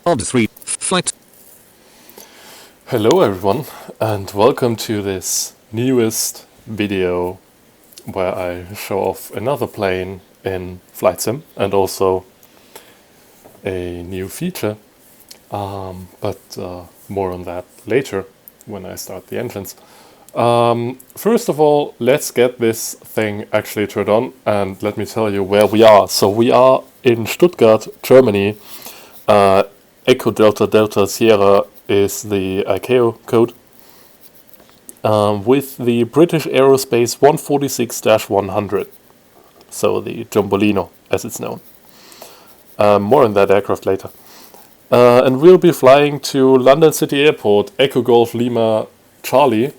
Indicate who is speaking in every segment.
Speaker 1: Ob 3 flight.
Speaker 2: Hello everyone, and welcome to this newest video where I show off another plane in Flightsim and also a new feature, but more on that later when I start the engines. First of all, let's get this thing actually turned on, and let me tell you where we are. So we are in Stuttgart, Germany. Echo Delta Delta Sierra is the ICAO code, with the British Aerospace 146-100, so the Jumbolino as it's known. More on that aircraft later. And we'll be flying to London City Airport, Echo Golf Lima Charlie,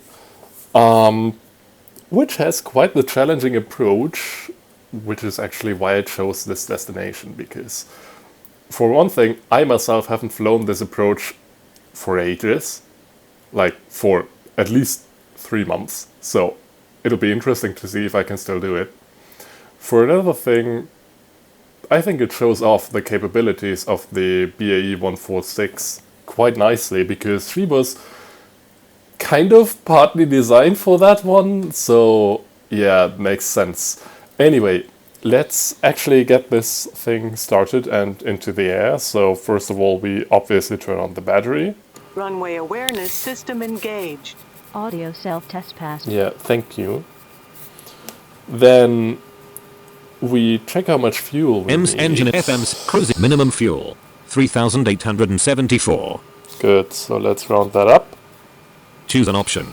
Speaker 2: which has quite the challenging approach, which is actually why I chose this destination, because for one thing, I myself haven't flown this approach for ages, like for at least 3 months, so it'll be interesting to see if I can still do it. For another thing, I think it shows off the capabilities of the BAe146 quite nicely, because she was kind of partly designed for that one, so yeah, it makes sense. Anyway, let's actually get this thing started and into the air. So first of all, we obviously turn on the battery.
Speaker 3: Runway awareness system engaged.
Speaker 4: Audio self-test passed.
Speaker 2: Yeah, thank you. Then we check how much fuel we
Speaker 1: EMS
Speaker 2: need.
Speaker 1: engine FM's cruising minimum fuel 3,874.
Speaker 2: Good, so let's round that up.
Speaker 1: Choose an option.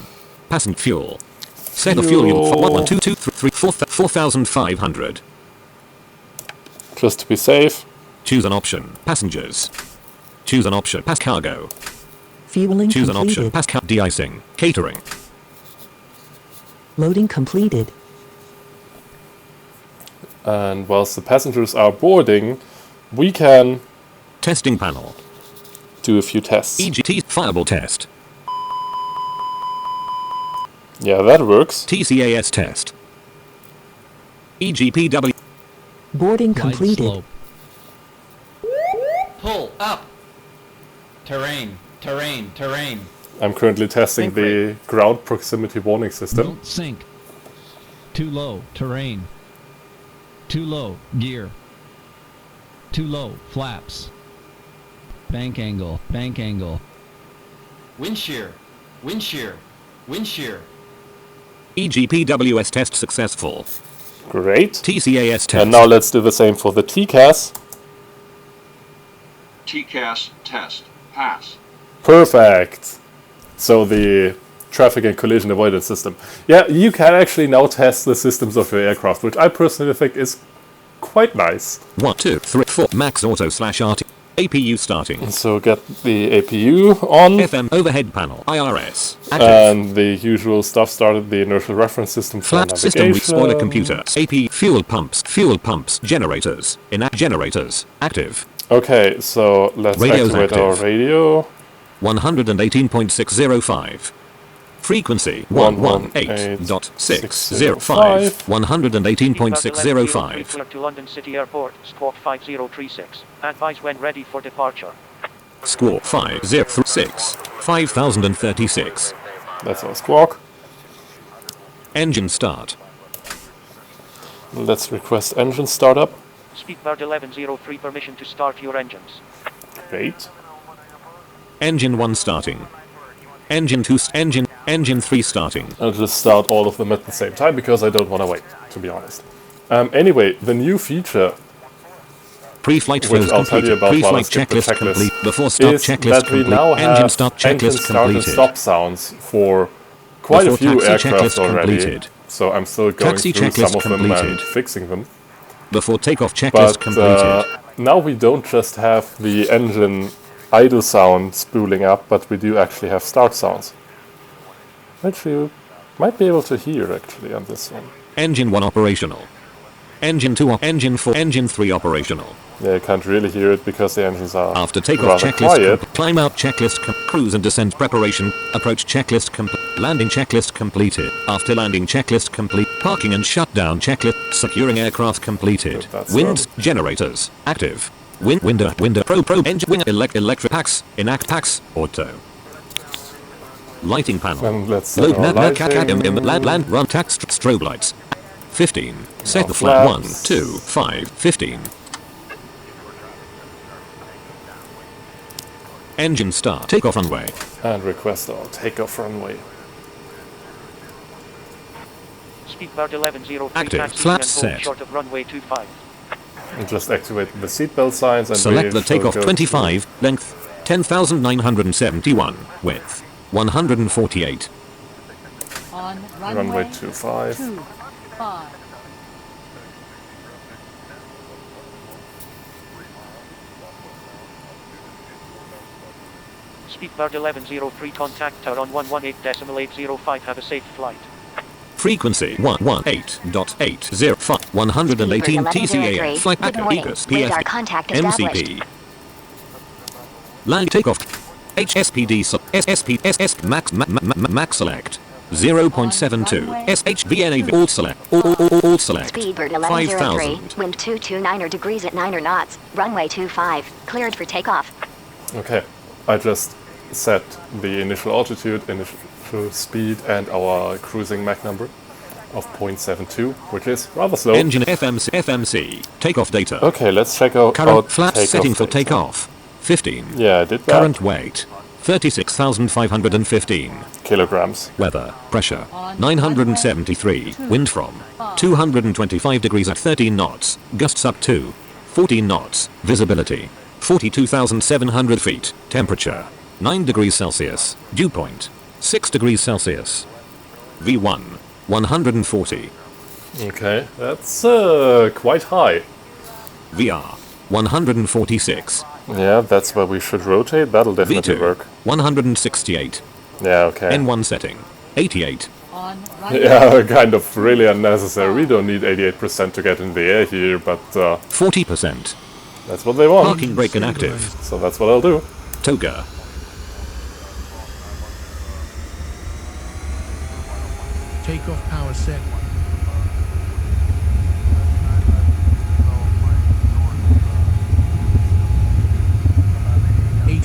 Speaker 1: Passenger fuel. Set the fuel unit for 1, 2, 2, 3, 4, 4,500.
Speaker 2: Just to be safe.
Speaker 1: Choose an option. Passengers. Choose an option. Pass cargo.
Speaker 5: Fueling
Speaker 1: Choose
Speaker 5: completed.
Speaker 1: an option. Pass de-icing. Catering.
Speaker 5: Loading completed.
Speaker 2: And whilst the passengers are boarding, we can
Speaker 1: Testing panel.
Speaker 2: do a few tests.
Speaker 1: EGT fireball test.
Speaker 2: Yeah, that works.
Speaker 1: TCAS test. EGPW.
Speaker 5: Boarding
Speaker 6: Glide
Speaker 5: completed.
Speaker 6: slope. Pull up. Terrain, terrain, terrain.
Speaker 2: I'm currently testing the ground proximity warning system.
Speaker 6: Don't sink. Too low, terrain. Too low, gear. Too low, flaps. Bank angle, bank angle. Wind shear, wind shear, wind shear.
Speaker 1: EGPWS test successful.
Speaker 2: Great.
Speaker 1: TCAS test.
Speaker 2: And now let's do the same for the TCAS.
Speaker 7: TCAS test. Pass.
Speaker 2: Perfect. So the traffic and collision avoidance system. Yeah, you can actually now test the systems of your aircraft, which I personally think is quite nice.
Speaker 1: 1, 2, 3, 4. Max auto / RT. APU starting.
Speaker 2: So get the APU on.
Speaker 1: FM overhead panel. IRS. Active.
Speaker 2: And the usual stuff started, the inertial reference system for
Speaker 1: Flat system with
Speaker 2: navigation.
Speaker 1: spoiler computer. AP fuel pumps, generators. Generators. Active.
Speaker 2: Okay, so let's
Speaker 1: Radio's
Speaker 2: activate our
Speaker 1: active.
Speaker 2: radio.
Speaker 1: 118.605. Frequency 118.605. 118.605.
Speaker 8: To London City Airport, squawk 5036. Advise when ready for departure.
Speaker 1: Squawk 5036. 5036.
Speaker 2: That's our squawk.
Speaker 1: Engine start.
Speaker 2: Let's request engine startup.
Speaker 8: Speedbird 1103 permission to start your engines.
Speaker 2: Great.
Speaker 1: Engine 1 starting. Engine 2 engine 3 starting.
Speaker 2: I'll just start all of them at the same time because I don't want to wait, to be honest. Anyway, the new feature,
Speaker 1: Pre-flight
Speaker 2: which
Speaker 1: flows
Speaker 2: I'll tell you
Speaker 1: complete.
Speaker 2: about while I
Speaker 1: Pre-flight
Speaker 2: skip the
Speaker 1: checklist
Speaker 2: checklist,
Speaker 1: complete. Before start
Speaker 2: is
Speaker 1: checklist
Speaker 2: that we
Speaker 1: complete.
Speaker 2: now
Speaker 1: Engine
Speaker 2: have
Speaker 1: start
Speaker 2: engine
Speaker 1: checklist
Speaker 2: start and
Speaker 1: completed.
Speaker 2: stop sounds for quite a
Speaker 1: Before
Speaker 2: few
Speaker 1: taxi
Speaker 2: aircraft
Speaker 1: checklist
Speaker 2: already.
Speaker 1: completed.
Speaker 2: So I'm still going
Speaker 1: Taxi
Speaker 2: through some
Speaker 1: checklist
Speaker 2: of them and
Speaker 1: completed.
Speaker 2: fixing them.
Speaker 1: Before takeoff checklist
Speaker 2: But
Speaker 1: completed.
Speaker 2: now we don't just have the engine idle sound spooling up, but we do actually have start sounds, which you might be able to hear actually on this one.
Speaker 1: Engine 1 operational. Engine 2 engine 4 engine 3 operational.
Speaker 2: Yeah, you can't really hear it because the engines are
Speaker 1: After takeoff
Speaker 2: rather
Speaker 1: checklist
Speaker 2: quiet.
Speaker 1: climb out checklist cruise and descent preparation. Approach checklist landing checklist completed. After landing checklist complete. Parking and shutdown checklist. Securing aircraft completed.
Speaker 2: That's
Speaker 1: Wind generators active. Window pro engine wing electric packs, inact packs, auto. Lighting panel.
Speaker 2: And let's set
Speaker 1: Load
Speaker 2: our
Speaker 1: land
Speaker 2: lighting.
Speaker 1: run tax strobe lights. 15. Set
Speaker 2: Now
Speaker 1: the flag 1,
Speaker 2: flaps.
Speaker 1: 2, 5, 15. Engine start. Takeoff runway.
Speaker 2: And request our takeoff runway.
Speaker 8: Speedbird 1103
Speaker 1: Active.
Speaker 8: taxi
Speaker 1: Flaps
Speaker 8: and hold
Speaker 1: set.
Speaker 8: short of runway 25.
Speaker 2: And just activate the seatbelt signs and
Speaker 1: Select
Speaker 2: we
Speaker 1: the
Speaker 2: shall
Speaker 1: takeoff
Speaker 2: go
Speaker 1: 25, length 10,971, width 148.
Speaker 9: On
Speaker 2: to runway 25.
Speaker 9: 25.
Speaker 8: Speedbird 1103 contact tower on 118.805. Have a safe flight.
Speaker 1: Frequency 118.805, 118 TCAM, flight packet, EGLC,
Speaker 10: Radar
Speaker 1: PSP,
Speaker 10: contact established.
Speaker 1: MCP. Land takeoff. HSPD max select 0.72 SHVNAV all select all select
Speaker 10: Speedbird 1103,
Speaker 1: 5000.
Speaker 10: wind 229 degrees at 9 knots, runway 25, cleared for takeoff.
Speaker 2: Okay, I just set the initial altitude, initial speed, and our cruising Mach number of 0.72, which is rather slow.
Speaker 1: Engine FMC takeoff data.
Speaker 2: Okay, let's check out
Speaker 1: Current flaps
Speaker 2: takeoff
Speaker 1: setting for
Speaker 2: data.
Speaker 1: takeoff 15.
Speaker 2: Yeah, I did that.
Speaker 1: Current weight 36,515.
Speaker 2: Kilograms.
Speaker 1: Weather pressure 973. Wind from 225 degrees at 13 knots. Gusts up to 14 knots. Visibility 42,700 feet. Temperature 9 degrees Celsius. Dew point 6 degrees Celsius. V1 140.
Speaker 2: Okay, that's quite high.
Speaker 1: VR 146.
Speaker 2: Yeah, that's where we should rotate. That'll definitely
Speaker 1: V2
Speaker 2: work.
Speaker 1: 168.
Speaker 2: Yeah, okay.
Speaker 1: N1 setting 88.
Speaker 9: On runway
Speaker 2: Yeah, kind of really unnecessary. We don't need 88% to get in the air here, but
Speaker 1: 40%.
Speaker 2: that's what they want.
Speaker 1: Parking brake inactive.
Speaker 2: So that's what I'll do.
Speaker 1: Toga.
Speaker 11: Takeoff power set.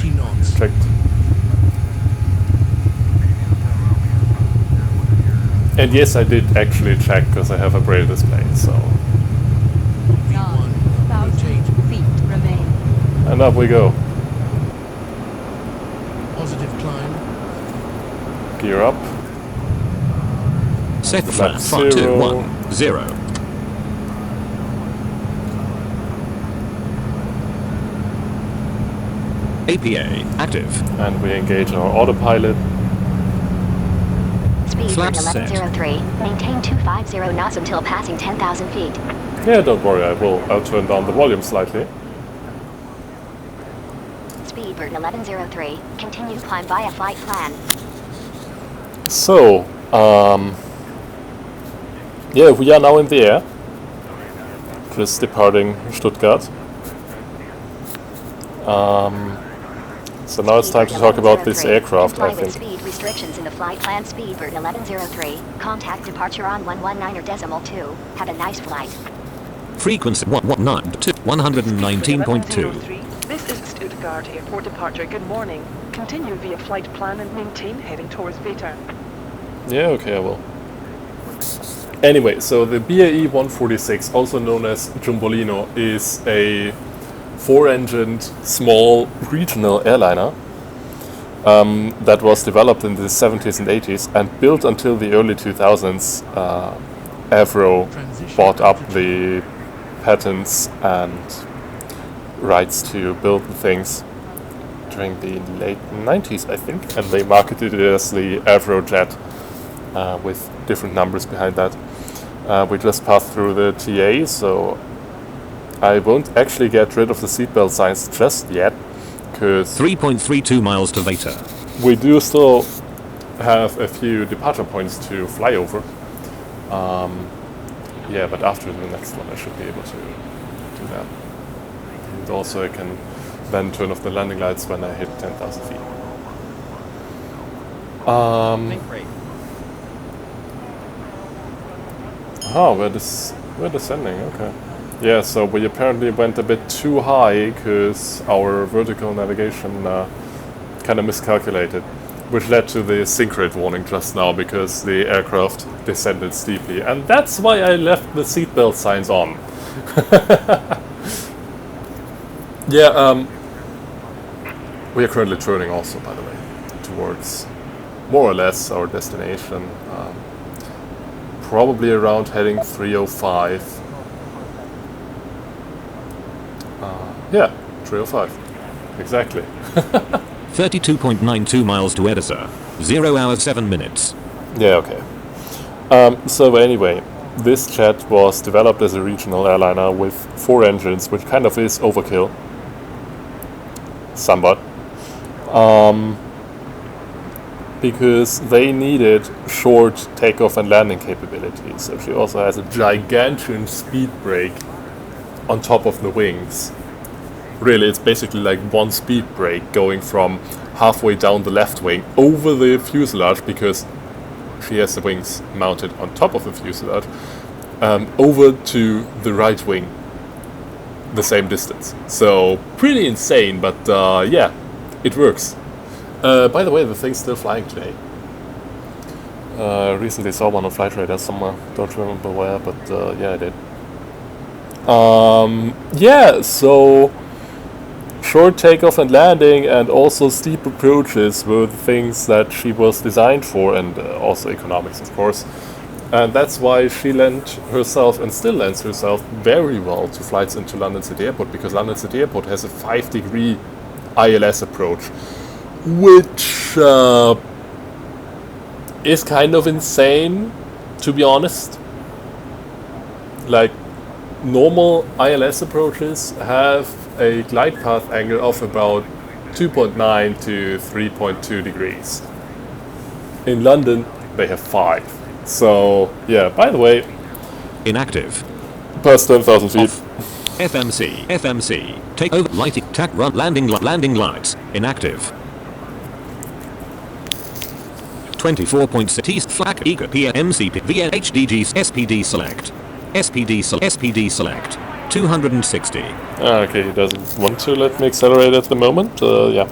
Speaker 11: knots.
Speaker 2: Checked. And yes, I did actually check because I have a braille display, so.
Speaker 9: 9,000 feet remain.
Speaker 2: And up we go.
Speaker 11: Positive climb.
Speaker 2: Gear up.
Speaker 1: Set the
Speaker 2: Flat
Speaker 1: flat
Speaker 2: 0.
Speaker 1: 521 0. APA active.
Speaker 2: And we engage our autopilot.
Speaker 10: Speed
Speaker 1: Flaps
Speaker 10: for
Speaker 1: set.
Speaker 10: 1103. Maintain 250 knots until passing 10,000 feet.
Speaker 2: Yeah, don't worry, I'll turn down the volume slightly.
Speaker 10: Speedbird 1103. Continue to climb via flight plan.
Speaker 2: So, yeah, we are now in the air. Just departing Stuttgart. So now it's time to talk about this aircraft, I
Speaker 10: Comply with
Speaker 2: think.
Speaker 10: speed restrictions in the flight plan. Speedbird 1103. Contact departure on 119.2. Have a nice flight.
Speaker 1: Frequency 119.2.
Speaker 3: This is Stuttgart Airport departure. Good morning. Continue via flight plan and maintain heading towards Beta.
Speaker 2: Yeah, okay, I will. Anyway, so the BAe146, also known as Jumbolino, is a four-engined, small regional airliner that was developed in the 70s and 80s and built until the early 2000s. Avro bought up the patents and rights to build the things during the late 90s, I think, and they marketed it as the Avro Jet with different numbers behind that. We just passed through the TA, so I won't actually get rid of the seatbelt signs just yet, because
Speaker 1: 3.32 miles to Beta.
Speaker 2: we do still have a few departure points to fly over. Yeah, but after the next one I should be able to do that. And also I can then turn off the landing lights when I hit 10,000 feet. Oh, we're descending, okay. Yeah, so we apparently went a bit too high because our vertical navigation kind of miscalculated, which led to the sink rate warning just now because the aircraft descended steeply. And that's why I left the seatbelt signs on. Yeah, we are currently turning also, by the way, towards more or less our destination. Probably around heading 305. Yeah, 305. Exactly.
Speaker 1: 32.92 miles to Edessa. 0 hours 7 minutes.
Speaker 2: Yeah, okay. So anyway, this jet was developed as a regional airliner with 4 engines, which kind of is overkill. Somewhat. Because they needed short takeoff and landing capability. So she also has a gigantic speed brake on top of the wings. Really, it's basically like one speed brake going from halfway down the left wing over the fuselage, because she has the wings mounted on top of the fuselage, over to the right wing, the same distance. So pretty insane, but yeah, it works. By the way, the thing's still flying today. Recently saw one on Flight Radar somewhere, don't remember where, but yeah, I did. Yeah, so short takeoff and landing and also steep approaches were the things that she was designed for, and also economics, of course. And that's why she lent herself, and still lends herself, very well to flights into London City Airport, because London City Airport has a 5-degree ILS approach, which is kind of insane, to be honest. Like, normal ILS approaches have a glide path angle of about 2.9 to 3.2 degrees. In London, they have 5. So, yeah, by the way,
Speaker 1: Inactive.
Speaker 2: past 10,000 feet.
Speaker 1: FMC. Take over. Lighting. Tack. Run. Landing lights. Inactive. 24.6 East Flag. Eager. PMCP. VNHDGs. SPD select. SPD select. 260.
Speaker 2: Okay, he doesn't want to let me accelerate at the moment. Yeah,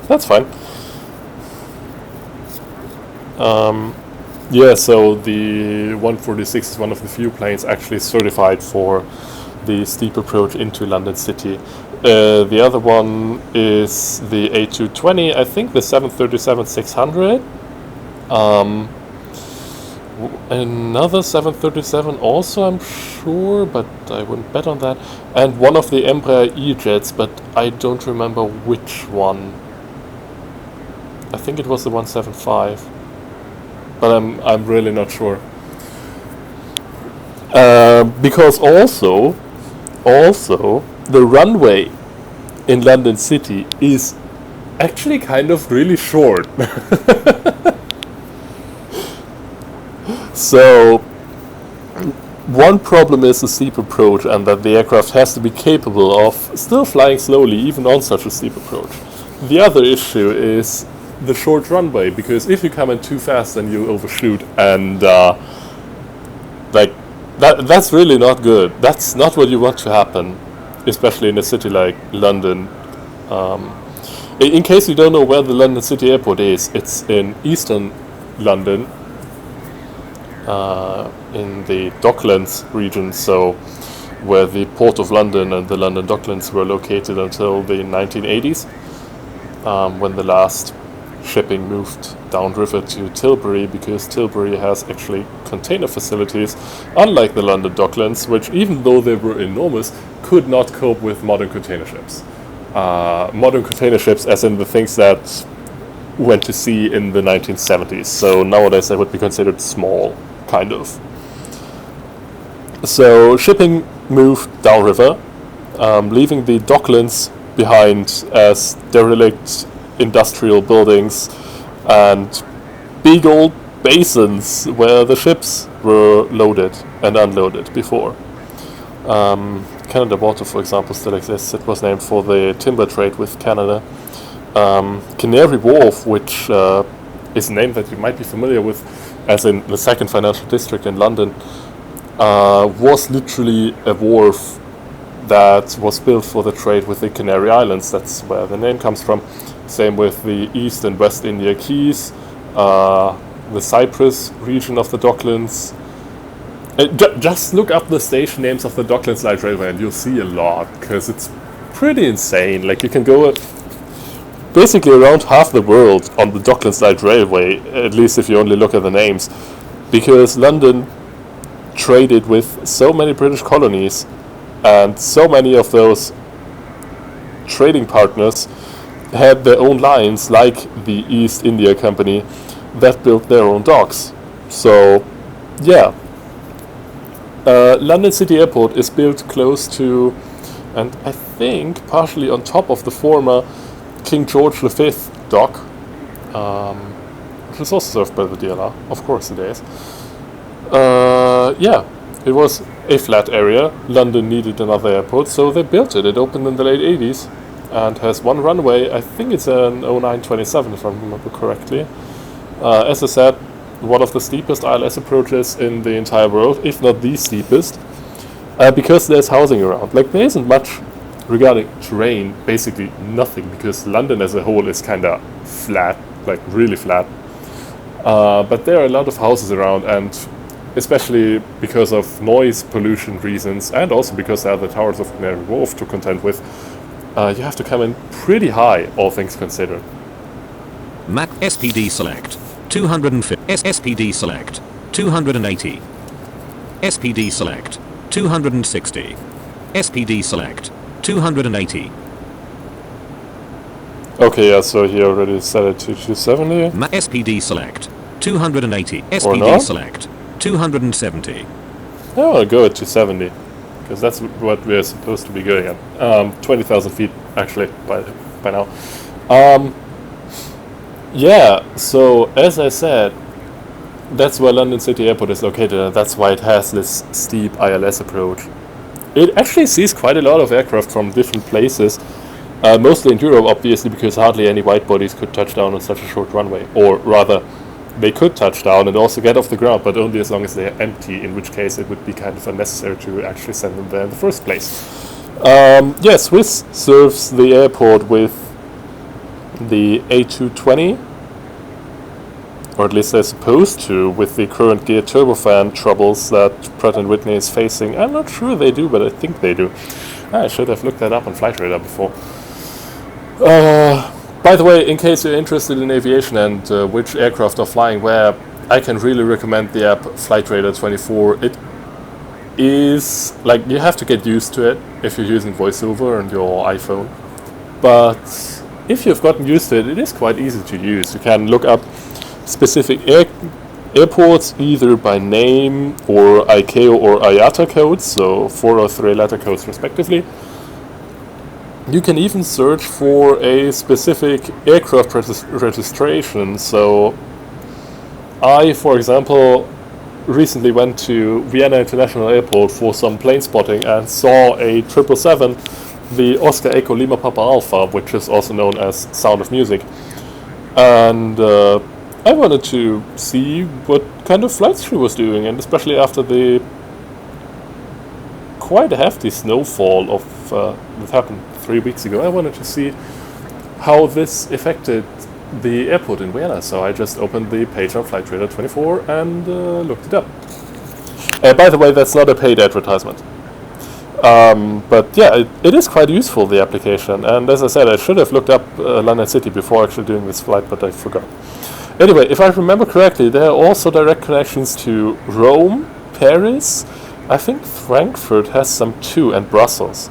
Speaker 2: that's fine. Yeah, so the 146 is one of the few planes actually certified for the steep approach into London City. The other one is the A220, I think the 737-600. Another 737 also, I'm sure, but I wouldn't bet on that. And one of the Embraer E-Jets, but I don't remember which one. I think it was the 175, but I'm really not sure. Because also the runway in London City is actually kind of really short. So, one problem is the steep approach, and that the aircraft has to be capable of still flying slowly even on such a steep approach. The other issue is the short runway, because if you come in too fast then you overshoot, and like that's really not good. That's not what you want to happen, especially in a city like London. In case you don't know where the London City Airport is, it's in eastern London, in the Docklands region, so where the Port of London and the London Docklands were located until the 1980s, when the last shipping moved downriver to Tilbury, because Tilbury has actually container facilities, unlike the London Docklands, which, even though they were enormous, could not cope with modern container ships. Modern container ships as in the things that went to sea in the 1970s, so nowadays they would be considered small, kind of. So shipping moved downriver, leaving the Docklands behind as derelict industrial buildings and big old basins where the ships were loaded and unloaded before. Canada Water, for example, still exists. It was named for the timber trade with Canada. Canary Wharf, which is a name that you might be familiar with, as in the second financial district in London, was literally a wharf that was built for the trade with the Canary Islands. That's where the name comes from. Same with the East and West India Keys, the Cyprus region of the Docklands. Just look up the station names of the Docklands Light Railway and you'll see a lot, because it's pretty insane. Like, you can go basically around half the world on the Docklands Light Railway, at least if you only look at the names, because London traded with so many British colonies, and so many of those trading partners had their own lines, like the East India Company, that built their own docks. So, yeah. London City Airport is built close to, and I think partially on top of, the former King George V dock, which is also served by the DLR, of course it is. Yeah, it was a flat area. London needed another airport, so they built it. It opened in the late 80s and has one runway. I think it's an 0927 if I remember correctly. As I said, one of the steepest ILS approaches in the entire world, if not the steepest, because there's housing around. Like, there isn't much regarding terrain, basically nothing, because London as a whole is kind of flat, like really flat. But there are a lot of houses around, and especially because of noise pollution reasons, and also because there are the towers of Canary Wharf to contend with, you have to come in pretty high, all things considered.
Speaker 1: Map SPD select 250. SPD select 280. SPD select 260. SPD select 280.
Speaker 2: Okay, yeah, so he already set it to 270.
Speaker 1: SPD select 280. SPD select 270.
Speaker 2: I want to go at 270, because that's what we're supposed to be going at. 20,000 feet, actually, by now. Yeah, so as I said, that's where London City Airport is located, and that's why it has this steep ILS approach. It actually sees quite a lot of aircraft from different places, mostly in Europe, obviously, because hardly any wide bodies could touch down on such a short runway. Or rather, they could touch down and also get off the ground, but only as long as they're empty, in which case it would be kind of unnecessary to actually send them there in the first place. Yeah, Swiss serves the airport with the A220, or at least they're supposed to, with the current geared turbofan troubles that Pratt & Whitney is facing. I'm not sure they do, but I think they do. I should have looked that up on Flight Radar before. By the way, in case you're interested in aviation and which aircraft are flying where, I can really recommend the app Flight Radar 24. It is, like, you have to get used to it if you're using VoiceOver on your iPhone. But if you've gotten used to it, it is quite easy to use. You can look up specific airports either by name or ICAO or IATA codes, so 4 or 3 letter codes respectively. You can even search for a specific aircraft registration. So I, for example, recently went to Vienna International Airport for some plane spotting and saw a 777, the Oscar Echo Lima Papa Alpha, which is also known as Sound of Music. And I wanted to see what kind of flights she was doing, and especially after the quite a hefty snowfall of that happened 3 weeks ago, I wanted to see how this affected the airport in Vienna. So I just opened the page on Flight Radar 24 and looked it up. By the way, that's not a paid advertisement. But yeah, it is quite useful, the application. And as I said, I should have looked up London City before actually doing this flight, but I forgot. Anyway, if I remember correctly, there are also direct connections to Rome, Paris, I think Frankfurt has some too, and Brussels.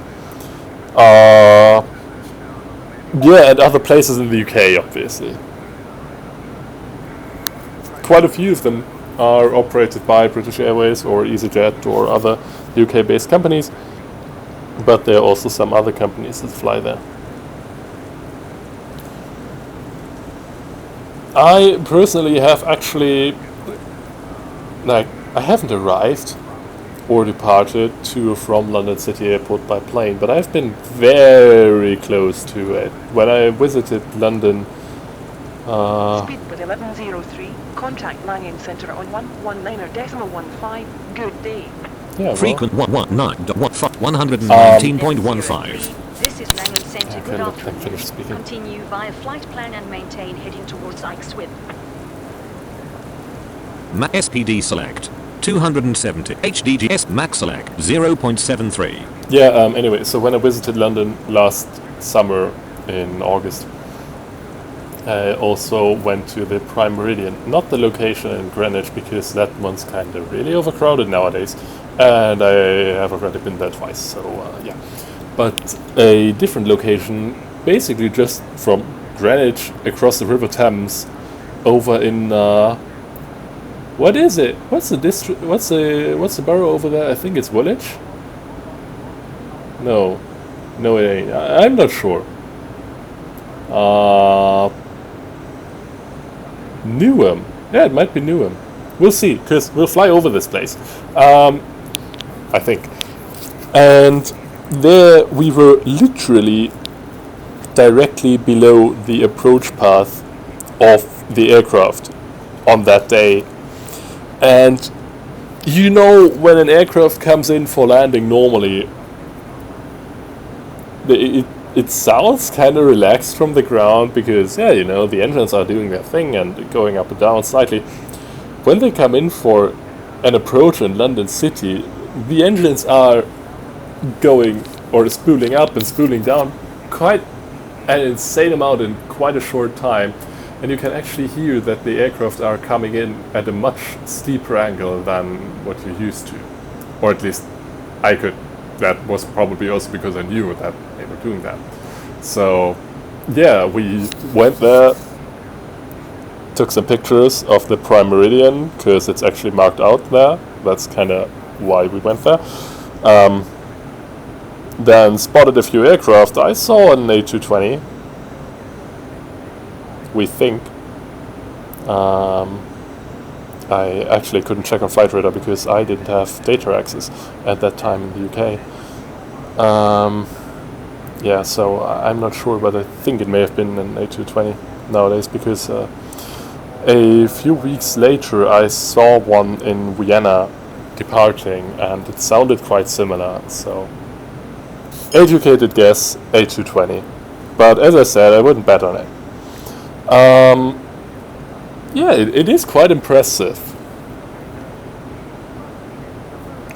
Speaker 2: Yeah, and other places in the UK, obviously. Quite a few of them are operated by British Airways or EasyJet or other UK-based companies, but there are also some other companies that fly there. I personally have actually, like, I haven't arrived or departed to or from London City Airport by plane, but I've been very close to it. When I visited London...
Speaker 3: Speed with 1103, contact landing centre on 119.15, good day.
Speaker 2: Yeah,
Speaker 1: Frequent 119.15.
Speaker 10: This is Langley Center.
Speaker 2: Okay,
Speaker 10: Good
Speaker 2: let them
Speaker 10: afternoon.
Speaker 2: finish speaking.
Speaker 10: Continue via flight plan and maintain heading towards Ixwip.
Speaker 1: SPD select 270. HDGS max select 0.73.
Speaker 2: Yeah, anyway, so when I visited London last summer in August, I also went to the Prime Meridian, not the location in Greenwich because that one's kind of really overcrowded nowadays, and I have already been there twice, so yeah. But a different location, basically just from Greenwich across the River Thames, over in what is it? What's the district? What's the borough over there? I think it's Woolwich. No, it ain't. I'm not sure. Newham. Yeah, it might be Newham. We'll see, because we'll fly over this place. I think. And there we were literally directly below the approach path of the aircraft on that day. And you know, when an aircraft comes in for landing normally, it sounds kind of relaxed from the ground because, yeah, you know, the engines are doing their thing and going up and down slightly. When they come in for an approach in London City, the engines are going or spooling up and spooling down quite an insane amount in quite a short time. And you can actually hear that the aircraft are coming in at a much steeper angle than what you're used to. Or at least I could. That was probably also because I knew that they were doing that. So, yeah, we went there, took some pictures of the Prime Meridian, because it's actually marked out there. That's kind of why we went there. Then spotted a few aircraft. I saw an A220. We think. I actually couldn't check on Flight Radar because I didn't have data access at that time in the UK. Yeah, so I'm not sure, but I think it may have been an A220 nowadays because a few weeks later I saw one in Vienna departing and it sounded quite similar. So, educated guess, A220. But as I said, I wouldn't bet on it. Yeah, it is quite impressive.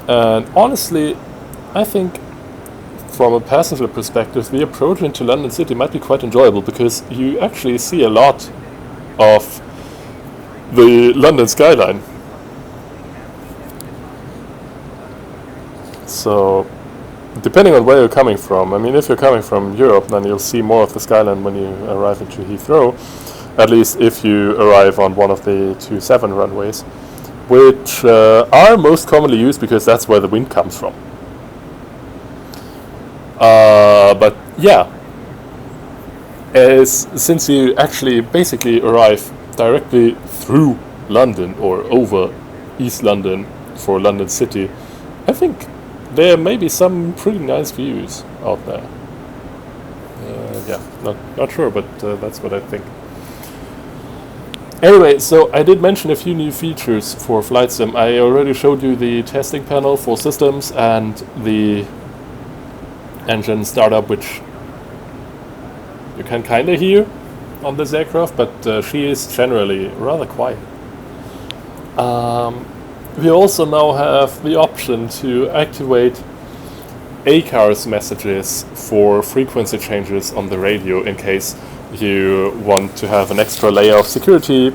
Speaker 2: And honestly, I think from a passenger perspective, the approach into London City might be quite enjoyable because you actually see a lot of the London skyline. So, depending on where you're coming from, I mean, if you're coming from Europe, then you'll see more of the skyline when you arrive into Heathrow. At least if you arrive on one of the 27 runways, which are most commonly used because that's where the wind comes from. But yeah, since you actually basically arrive directly through London or over East London for London City, I think there may be some pretty nice views out there. Yeah, not sure, but that's what I think. Anyway, so I did mention a few new features for Flightsim. I already showed you the testing panel for systems and the engine startup, which you can kind of hear on this aircraft, but she is generally rather quiet. We also now have the option to activate ACARS messages for frequency changes on the radio in case you want to have an extra layer of security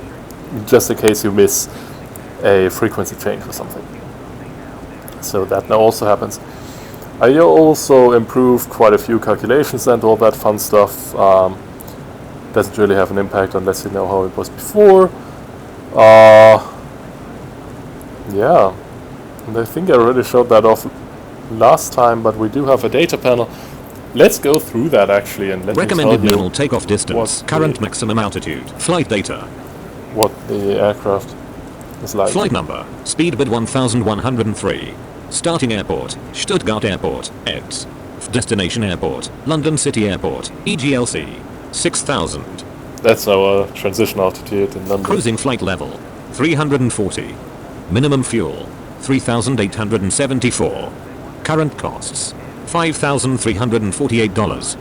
Speaker 2: just in case you miss a frequency change or something. So that now also happens. I also improved quite a few calculations and all that fun stuff. Doesn't really have an impact unless you know how it was before. Yeah, and I think I already showed that off last time, but we do have a data panel. Let's go through that actually and let me
Speaker 1: recommended
Speaker 2: tell you
Speaker 1: minimal takeoff distance, current maximum altitude, flight data,
Speaker 2: what the aircraft is like.
Speaker 1: flight number, speedbird 1103, starting airport, Stuttgart Airport, EDDS, destination airport, London City Airport, EGLC, 6000.
Speaker 2: That's our transition altitude in London.
Speaker 1: Cruising flight level, 340. Minimum fuel, $3,874. Current costs, $5,348.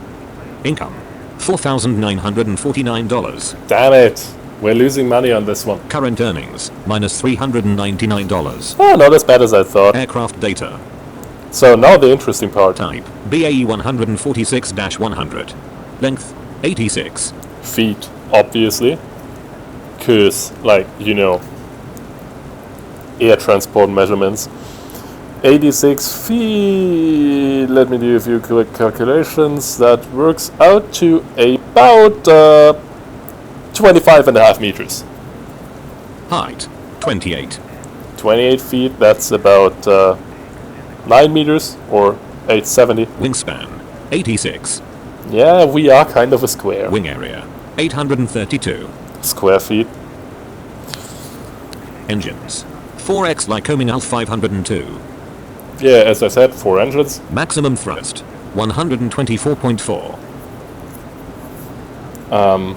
Speaker 1: Income, $4,949.
Speaker 2: Damn it. We're losing money on this one.
Speaker 1: Current earnings, minus $399.
Speaker 2: Oh, not as bad as I thought.
Speaker 1: Aircraft data.
Speaker 2: So now the interesting part.
Speaker 1: Type, BAe146-100. Length, 86.
Speaker 2: Feet, obviously. Cause, like, you know, air transport measurements. 86 feet. Let me do a few quick calculations. That works out to about 25.5 meters.
Speaker 1: Height, 28.
Speaker 2: 28 feet, that's about 9 meters or 870.
Speaker 1: Wingspan, 86.
Speaker 2: Yeah, we are kind of a square.
Speaker 1: Wing area, 832.
Speaker 2: Square feet.
Speaker 1: Engines, 4X Lycoming AL 502.
Speaker 2: Yeah, as I said, 4 engines.
Speaker 1: Maximum thrust, 124.4.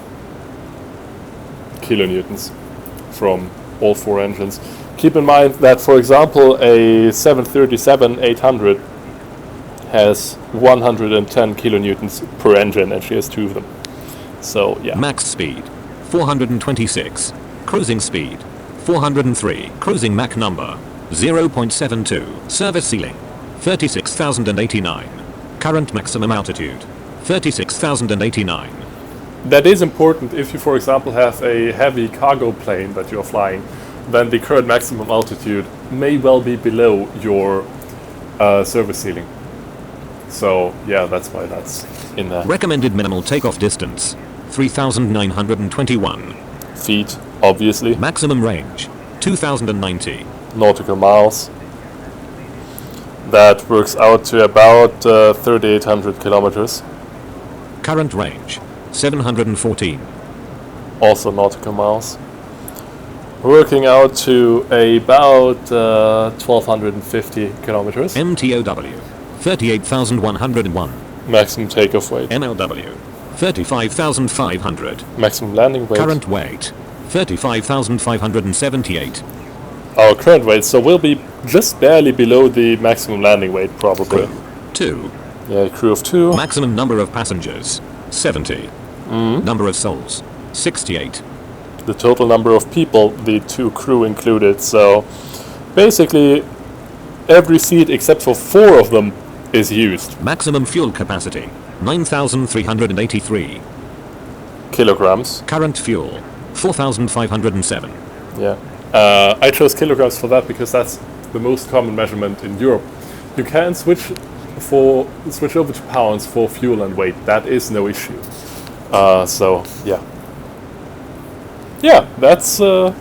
Speaker 2: Kilonewtons from all 4 engines. Keep in mind that, for example, a 737-800 has 110 kilonewtons per engine, and she has 2 of them. So, yeah.
Speaker 1: Max speed, 426. Cruising speed, 403. Cruising Mach number, 0.72. Service ceiling, 36,089. Current maximum altitude, 36,089.
Speaker 2: That is important if you, for example, have a heavy cargo plane that you're flying. Then the current maximum altitude may well be below your service ceiling. So, yeah, that's why that's in there.
Speaker 1: Recommended minimal takeoff distance, 3,921.
Speaker 2: Feet, obviously.
Speaker 1: Maximum range, 2,090.
Speaker 2: Nautical miles. That works out to about 3,800 kilometers.
Speaker 1: Current range, 714.
Speaker 2: Also nautical miles. Working out to about 1,250 kilometers.
Speaker 1: MTOW, 38,101.
Speaker 2: Maximum takeoff weight.
Speaker 1: MLW, 35,500.
Speaker 2: Maximum landing weight.
Speaker 1: Current weight, 35,578.
Speaker 2: Our current weight, so we'll be just barely below the maximum landing weight, probably.
Speaker 1: Crew, 2.
Speaker 2: Yeah, crew of 2.
Speaker 1: Maximum number of passengers, 70. Number of souls, 68.
Speaker 2: The total number of people, the 2 crew included, so basically every seat except for 4 of them is used.
Speaker 1: Maximum fuel capacity, 9,383.
Speaker 2: Kilograms.
Speaker 1: Current fuel, 4,507.
Speaker 2: Yeah. I chose kilograms for that because that's the most common measurement in Europe. You can switch over to pounds for fuel and weight. That is no issue. So yeah. Yeah, that's the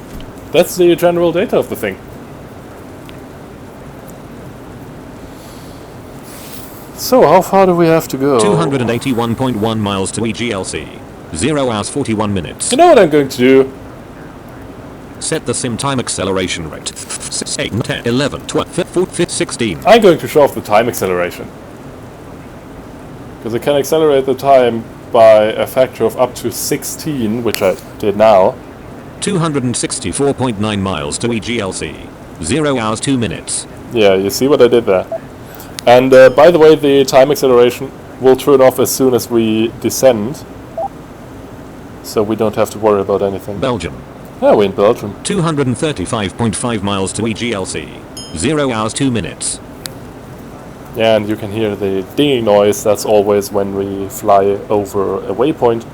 Speaker 2: general data of the thing. So how far do we have to go?
Speaker 1: 281.1 miles to EGLC. 0 hours 41 minutes.
Speaker 2: You know what I'm going to do?
Speaker 1: Set the sim time acceleration rate. 6, 8, 10, 11, 12, 14, 16.
Speaker 2: I'm going to show off the time acceleration. Because I can accelerate the time by a factor of up to 16, which I did now.
Speaker 1: 264.9 miles to EGLC. 0 hours 2 minutes.
Speaker 2: Yeah, you see what I did there. And by the way, the time acceleration will turn off as soon as we descend. So we don't have to worry about anything.
Speaker 1: Belgium.
Speaker 2: Yeah, we're in Belgium.
Speaker 1: 235.5 miles to EGLC. 0 hours 2 minutes.
Speaker 2: Yeah, and you can hear the dinging noise. That's always when we fly over a waypoint.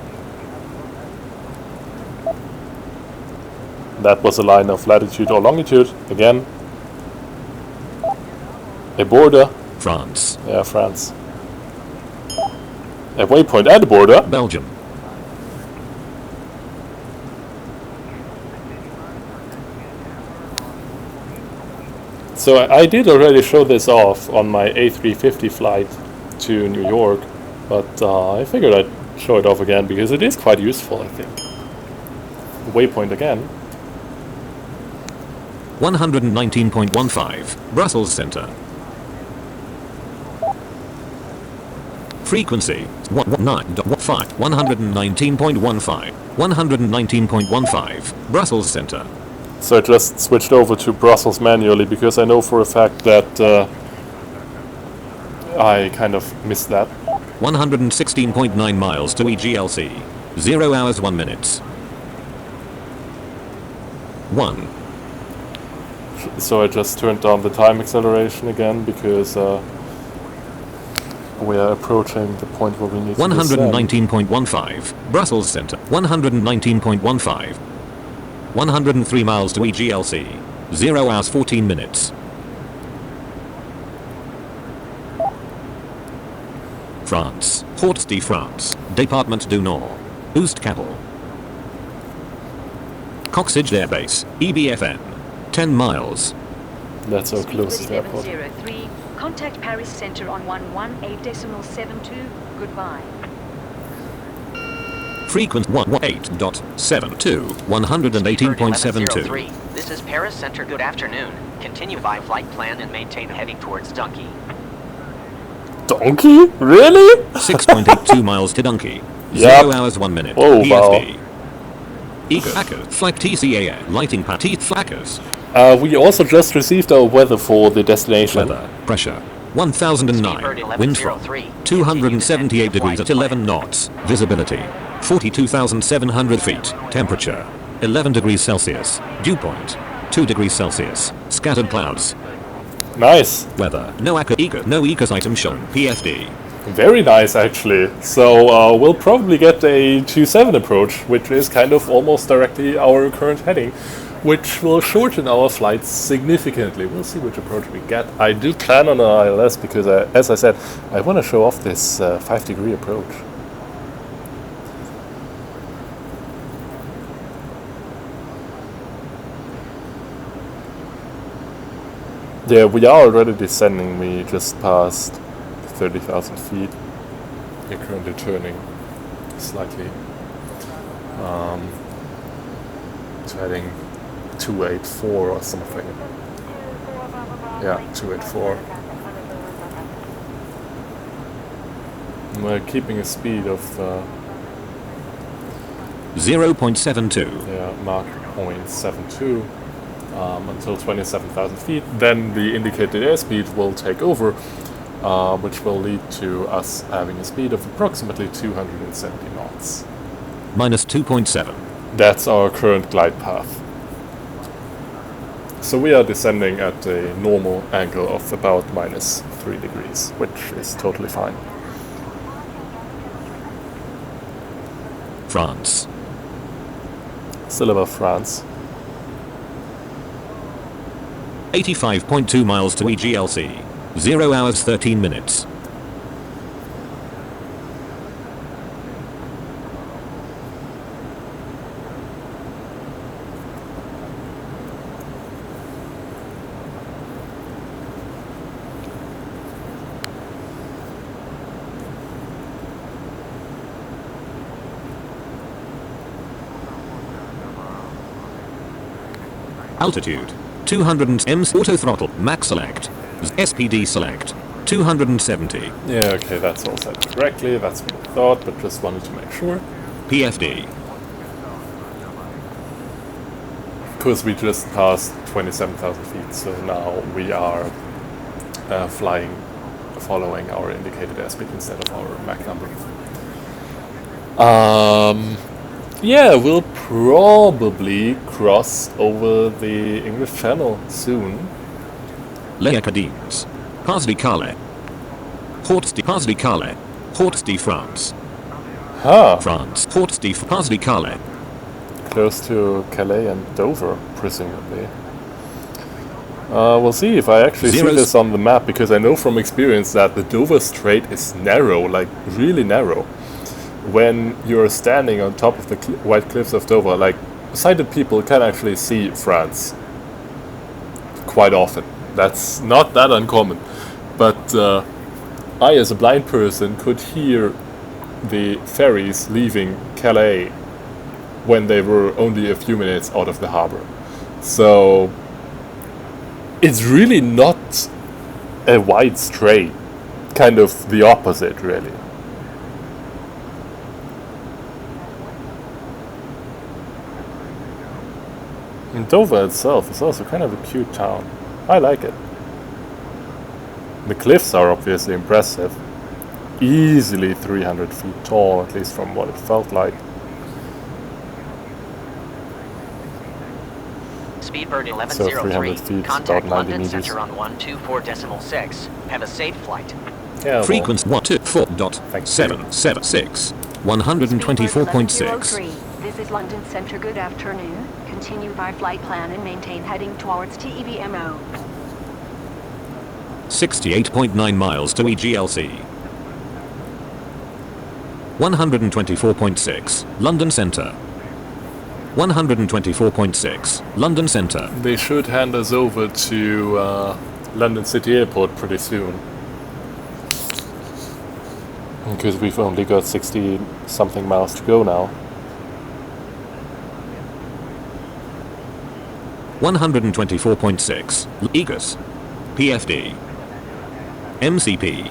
Speaker 2: That was a line of latitude or longitude. Again. A border.
Speaker 1: France.
Speaker 2: Yeah, France. A waypoint and a border.
Speaker 1: Belgium.
Speaker 2: So I did already show this off on my A350 flight to New York, but I figured I'd show it off again because it is quite useful, I think. Waypoint again.
Speaker 1: 119.15, Brussels Center. Frequency, 119.15, 119.15, 119.15, Brussels Center.
Speaker 2: So I just switched over to Brussels manually because I know for a fact that I kind of missed that.
Speaker 1: 116.9 miles to EGLC. 0 hours 1 minutes. 1.
Speaker 2: So I just turned down the time acceleration again because we are approaching the point where we need to descend.
Speaker 1: 119.15. Brussels Center. 119.15. 103 miles to EGLC. 0 hours 14 minutes. France. Ports de France. Département du Nord. Oostkappel. Coxage Air Base. EBFN. 10 miles.
Speaker 2: That's our closest airport.
Speaker 10: 1103. Contact Paris Center on 118.72. Goodbye.
Speaker 1: Frequency 118.72. 118.72.
Speaker 12: This is Paris Center. Good afternoon. Continue by flight plan and maintain heading towards Dunky.
Speaker 2: Donkey? Really?
Speaker 1: 6.82 miles to Dunky.
Speaker 2: Yep.
Speaker 1: 0 hours 1 minute.
Speaker 2: Oh,
Speaker 1: PSD.
Speaker 2: wow.
Speaker 1: Eco Flight TCAA. Lighting pat Flackers.
Speaker 2: We also just received our weather for the destination.
Speaker 1: Weather. Pressure. 1009. Wind from 278 degrees at 11 knots. Visibility. 42,700 feet. Temperature. 11 degrees Celsius. Dew point. 2 degrees Celsius. Scattered clouds.
Speaker 2: Nice.
Speaker 1: Weather. No ecos item shown. PFD.
Speaker 2: Very nice, actually. So we'll probably get a 27 approach, which is kind of almost directly our current heading, which will shorten our flights significantly. We'll see which approach we get. I do plan on an ILS because, as I said, I want to show off this 5-degree approach. Yeah, we are already descending. We just passed 30,000 feet. We're currently turning slightly. It's heading 284 or something. Yeah, 284. And we're keeping a speed of
Speaker 1: 0.72.
Speaker 2: Yeah, Mach 0.72 until 27,000 feet. Then the indicated airspeed will take over, which will lead to us having a speed of approximately 270 knots.
Speaker 1: Minus 2.7.
Speaker 2: That's our current glide path. So we are descending at a normal angle of about minus 3 degrees, which is totally fine.
Speaker 1: France.
Speaker 2: Still above France.
Speaker 1: 85.2 miles to EGLC. 0 hours 13 minutes. Altitude. 200 M's auto throttle. Max select. SPD select. 270.
Speaker 2: Yeah, okay, that's all set correctly. That's what I thought, but just wanted to make sure.
Speaker 1: PFD.
Speaker 2: Because we just passed 27,000 feet, so now we are flying, following our indicated airspeed instead of our Mach number. Yeah, we'll probably cross over the English Channel soon.
Speaker 1: Les Acadines. Pas de Calais. Ports de Calais. Ports de France.
Speaker 2: Huh.
Speaker 1: France. Ports de Pas de Calais.
Speaker 2: Close to Calais and Dover, presumably. We'll see if I actually see this on the map, because I know from experience that the Dover Strait is narrow, like really narrow. When you're standing on top of the white cliffs of Dover, like, sighted people can actually see France quite often. That's not that uncommon. But I, as a blind person, could hear the ferries leaving Calais when they were only a few minutes out of the harbor. So it's really not a wide strait, kind of the opposite, really. And Dover itself is also kind of a cute town. I like it. The cliffs are obviously impressive. Easily 300 feet tall, at least from what it felt like.
Speaker 12: Speedbird
Speaker 2: So 300 feet,
Speaker 12: 1103. Contact
Speaker 2: about 90
Speaker 12: London
Speaker 2: meters.
Speaker 12: Center on 124.6. Have a safe flight.
Speaker 2: Yeah,
Speaker 1: Frequency 124.776. 124.6.
Speaker 10: This is London Center. Good afternoon. Continue by flight plan and maintain heading towards TEVMO.
Speaker 1: 68.9 miles to EGLC. 124.6, London Center. 124.6, London Center.
Speaker 2: They should hand us over to London City Airport pretty soon. Because we've only got 60 something miles to go now.
Speaker 1: 124.6, EGLC. PFD. MCP.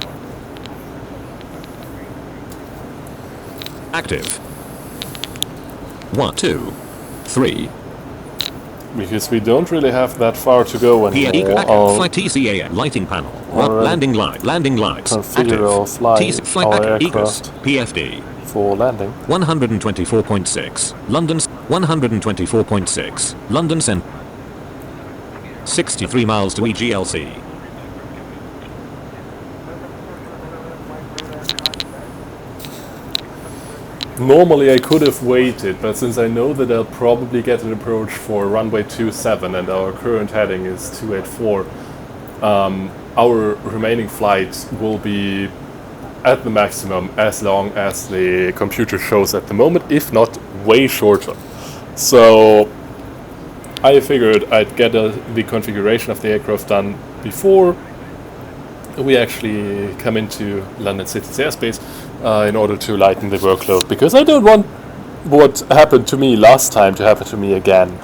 Speaker 1: Active. 1, 2, 3.
Speaker 2: Because we don't really have that far to go anymore.
Speaker 1: Flight TCA lighting panel. Landing light.
Speaker 2: Configure or fly
Speaker 1: flight
Speaker 2: our aircraft
Speaker 1: PFD.
Speaker 2: for landing.
Speaker 1: 124.6. London. 124.6. London Center. 63 miles to EGLC.
Speaker 2: Normally I could have waited, but since I know that I'll probably get an approach for runway 27 and our current heading is 284, our remaining flight will be at the maximum as long as the computer shows at the moment, if not way shorter. So I figured I'd get the configuration of the aircraft done before we actually come into London City's airspace in order to lighten the workload, because I don't want what happened to me last time to happen to me again.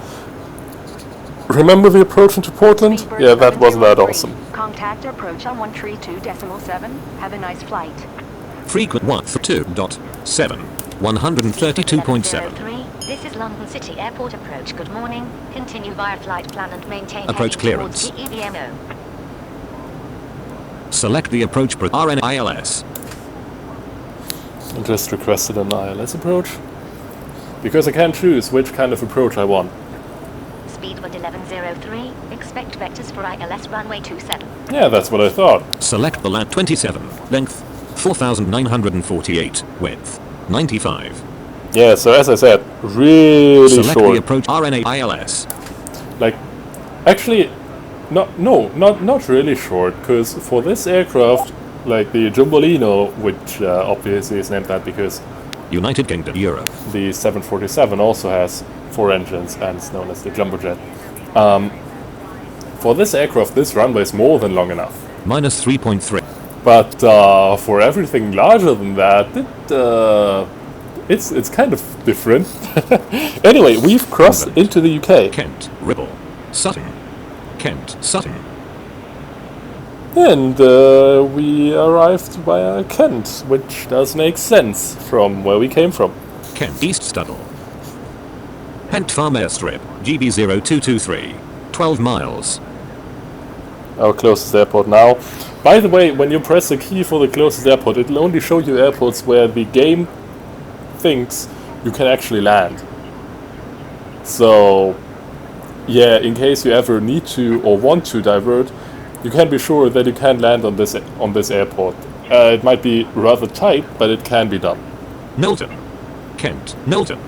Speaker 2: Remember the approach into Portland? Yeah, that wasn't that awesome.
Speaker 10: Contact approach on 132.7. Have a nice flight.
Speaker 1: Frequent 132.7. 132.7.
Speaker 10: This is London City Airport approach. Good morning. Continue via flight plan and maintain
Speaker 1: Approach
Speaker 10: heading
Speaker 1: clearance.
Speaker 10: towards TEVMO.
Speaker 1: Select the approach per RNILS.
Speaker 2: I just requested an ILS approach, because I can't choose which kind of approach I want.
Speaker 10: Speedbird 1103. Expect vectors for ILS runway 27.
Speaker 2: Yeah, that's what I thought.
Speaker 1: Select the land 27, length 4,948, width 95.
Speaker 2: Yeah, so as I said, really
Speaker 1: Select
Speaker 2: short.
Speaker 1: the approach RNILS.
Speaker 2: Like, actually, not really short, because for this aircraft, like the Jumbolino, which obviously is named that because
Speaker 1: United Kingdom, Europe.
Speaker 2: The 747 also has 4 engines and it's known as the Jumbo Jet. For this aircraft, this runway is more than long enough.
Speaker 1: Minus 3.3.
Speaker 2: But for everything larger than that, it's kind of different. Anyway, we've crossed into the UK.
Speaker 1: Kent, Ribble, Sutton. Kent, Sutton.
Speaker 2: And we arrived via Kent, which does make sense from where we came from.
Speaker 1: Kent, East Studdle. Kent Farm Airstrip, GB0223. 12 miles.
Speaker 2: Our closest airport now. By the way, when you press the key for the closest airport, it'll only show you airports where the game thinks you can actually land. So, yeah, in case you ever need to or want to divert, you can be sure that you can land on this airport. It might be rather tight, but it can be done.
Speaker 1: Milton. Kent, Milton.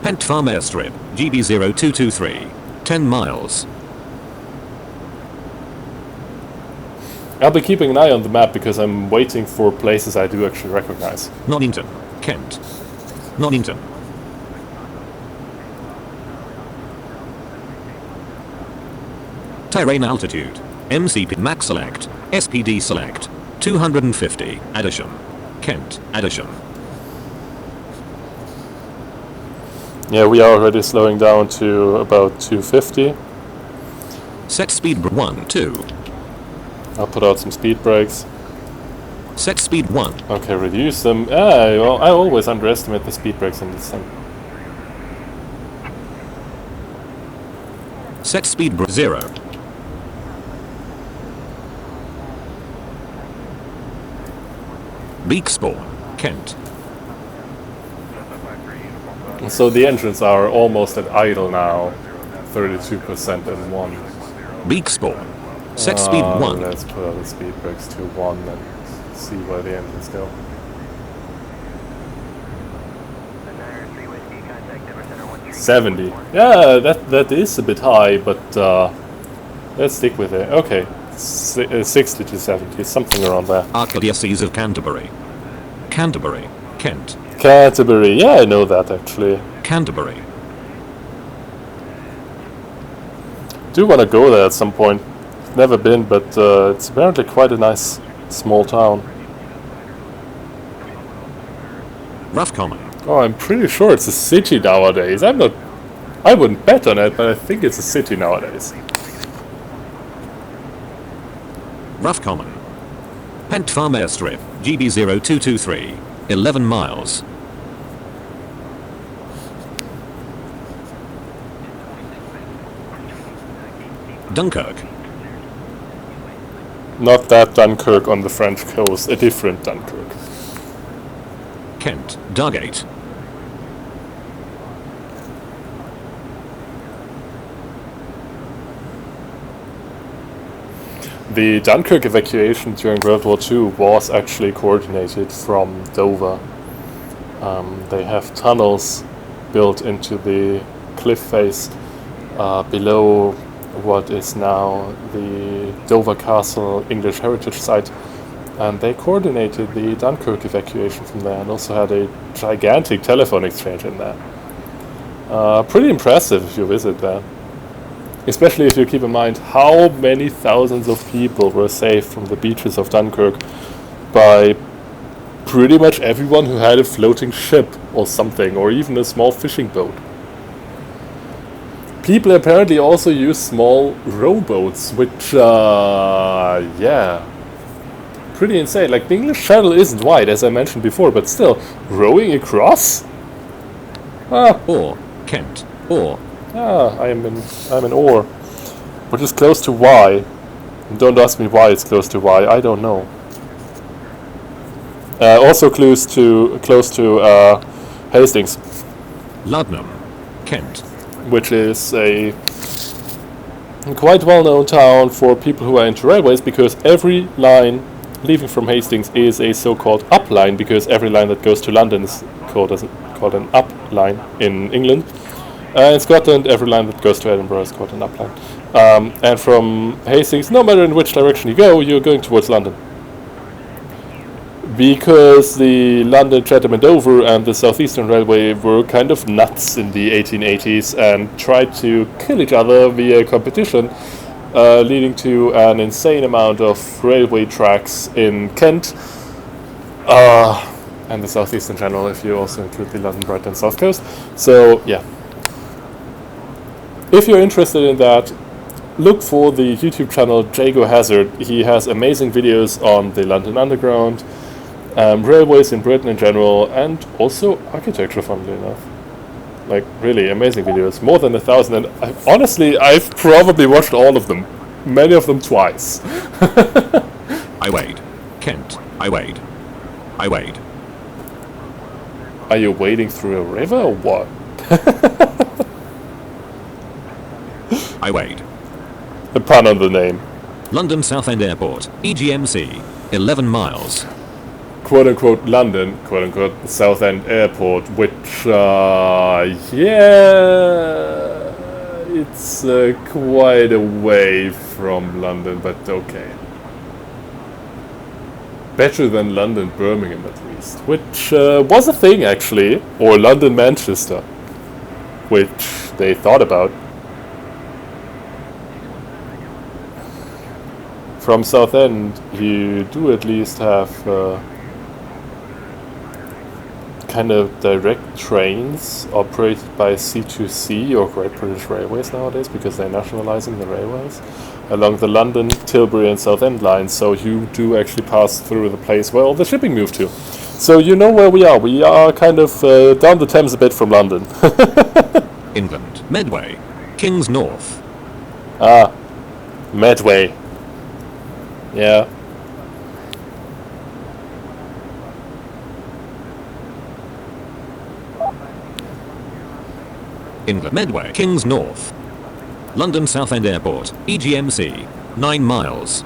Speaker 1: Kent Farm Airstrip, GB0223. 10 miles.
Speaker 2: I'll be keeping an eye on the map because I'm waiting for places I do actually recognize.
Speaker 1: Nottington, Kent. Nottington. Terrain altitude. MCP max select. SPD select. 250. Addition. Kent. Addition.
Speaker 2: Yeah, we are already slowing down to about 250.
Speaker 1: Set speed 1, 2.
Speaker 2: I'll put out some speed brakes.
Speaker 1: Set speed 1.
Speaker 2: Okay, reduce them. Well, I always underestimate the speed brakes in this thing.
Speaker 1: Set speed 0. Beak spawn, Kent.
Speaker 2: So the engines are almost at idle now. 32% and 1.
Speaker 1: Beak spawn. Set speed 1.
Speaker 2: Let's put on the speed brakes to 1 and see where the engines go. $70. Yeah, that is a bit high, but let's stick with it. Okay, 60 to 70, something around there.
Speaker 1: Archdiocese of Canterbury. Canterbury, Kent.
Speaker 2: Canterbury, yeah, I know that actually.
Speaker 1: Canterbury.
Speaker 2: Do want to go there at some point. Never been, but it's apparently quite a nice small town.
Speaker 1: Rough Common.
Speaker 2: Oh, I'm pretty sure it's a city nowadays. I wouldn't bet on it, but I think it's a city nowadays.
Speaker 1: Rough Common. Pent Farm Airstrip, GB0223. 11 miles. Dunkirk.
Speaker 2: Not that Dunkirk on the French coast, a different Dunkirk.
Speaker 1: Kent, Dargate.
Speaker 2: The Dunkirk evacuation during World War II was actually coordinated from Dover. They have tunnels built into the cliff face below what is now the Dover Castle English Heritage Site, and they coordinated the Dunkirk evacuation from there and also had a gigantic telephone exchange in there. Pretty impressive if you visit there. Especially if you keep in mind how many thousands of people were saved from the beaches of Dunkirk by pretty much everyone who had a floating ship or something, or even a small fishing boat. People apparently also use small rowboats, which, yeah, pretty insane. Like, the English Channel isn't wide, as I mentioned before, but still, rowing across?
Speaker 1: Or, Kent, or.
Speaker 2: I'm in Or, which is close to Y. And don't ask me why it's close to Y. I don't know. Also close to Hastings.
Speaker 1: Ludnam, Kent.
Speaker 2: Which is a quite well-known town for people who are into railways, because every line leaving from Hastings is a so-called up line, because every line that goes to London is called an up line in England. In Scotland, every line that goes to Edinburgh is called an up line. And from Hastings, no matter in which direction you go, you're going towards London. Because the London, Chatham and Dover and the South Eastern Railway were kind of nuts in the 1880s and tried to kill each other via competition, leading to an insane amount of railway tracks in Kent and the South Eastern Channel, if you also include the London, Brighton and South Coast. So, yeah. If you're interested in that, look for the YouTube channel Jago Hazard. He has amazing videos on the London Underground, railways in Britain in general, and also architecture, funnily enough. Like, really amazing videos. More than 1,000, and honestly, I've probably watched all of them. Many of them twice.
Speaker 1: I wade. Kent. I wade. I wade.
Speaker 2: Are you wading through a river or what?
Speaker 1: I wade.
Speaker 2: A pun on the name.
Speaker 1: London Southend Airport, EGMC, 11 miles.
Speaker 2: Quote-unquote London, quote-unquote Southend Airport, which, yeah, it's quite away from London, but okay. Better than London Birmingham, at least, which was a thing, actually, or London Manchester, which they thought about. From Southend, you do at least have kind of direct trains operated by C2C or Great British Railways nowadays, because they're nationalising the railways along the London, Tilbury and Southend lines, so you do actually pass through the place where all the shipping moved to. So you know where we are. We are kind of down the Thames a bit from London.
Speaker 1: England, Medway, Kings North.
Speaker 2: Ah, Medway. Yeah.
Speaker 1: England Medway, Kings North. London Southend Airport, EGMC, 9 miles.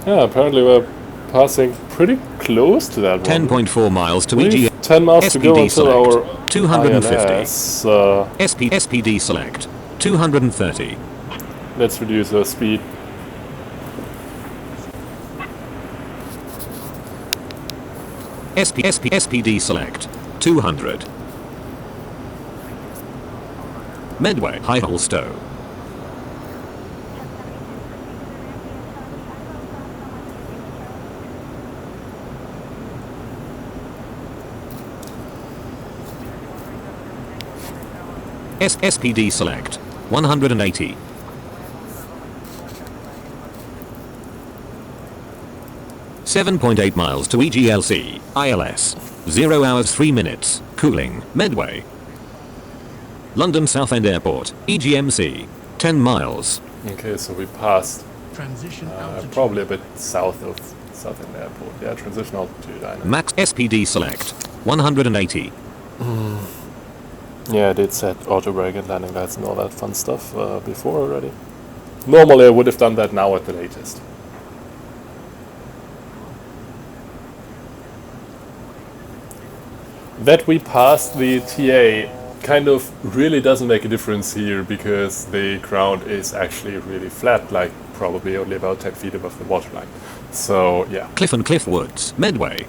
Speaker 2: Yeah, apparently we're passing pretty close to that one.
Speaker 1: 10.4 miles to
Speaker 2: We've
Speaker 1: EG.
Speaker 2: 10 miles to go
Speaker 1: SPD
Speaker 2: until
Speaker 1: select,
Speaker 2: our
Speaker 1: 250.
Speaker 2: ILS.
Speaker 1: SPD select, 230.
Speaker 2: Let's reduce our speed.
Speaker 1: SPD select, 200. Medway, High Hull Stowe. SPD select, 180. .8 miles to EGLC, ILS, 0 hours 3 minutes, cooling, Medway. London Southend Airport, EGMC, 10 miles.
Speaker 2: Okay, so we passed
Speaker 11: Transition altitude.
Speaker 2: probably a bit south of Southend Airport. Yeah, transition altitude, I know.
Speaker 1: Max SPD select, 180.
Speaker 2: Yeah, I did set auto brake and landing lights and all that fun stuff before already. Normally I would have done that now at the latest. That we passed the TA kind of really doesn't make a difference here because the ground is actually really flat, like probably only about 10 feet above the waterline. So yeah.
Speaker 1: Cliff and Cliff Woods, Medway.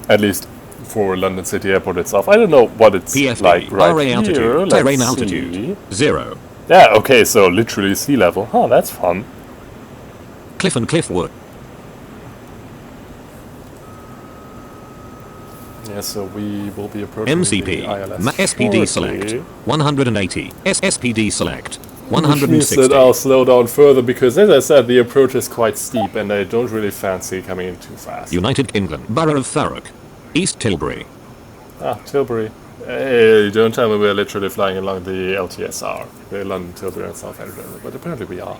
Speaker 2: At least for London City Airport itself. I don't know what it's
Speaker 1: PFD,
Speaker 2: like right
Speaker 1: RA
Speaker 2: here.
Speaker 1: altitude,
Speaker 2: Let's
Speaker 1: terrain
Speaker 2: see.
Speaker 1: altitude, 0.
Speaker 2: Yeah, okay, so literally sea level. Oh, that's fun.
Speaker 1: Cliff and Cliff Wood.
Speaker 2: Yeah, so we will be approaching
Speaker 1: MCP,
Speaker 2: the ILS
Speaker 1: SPD
Speaker 2: shortly,
Speaker 1: select, 180. SPD select,
Speaker 2: which means
Speaker 1: 160.
Speaker 2: that I'll slow down further because, as I said, the approach is quite steep and I don't really fancy coming in too fast.
Speaker 1: United England, Borough of Thurrock, East Tilbury.
Speaker 2: Ah, Tilbury. Hey, don't tell me we're literally flying along the LTSR, the London, Tilbury and Southend Railway, but apparently we are.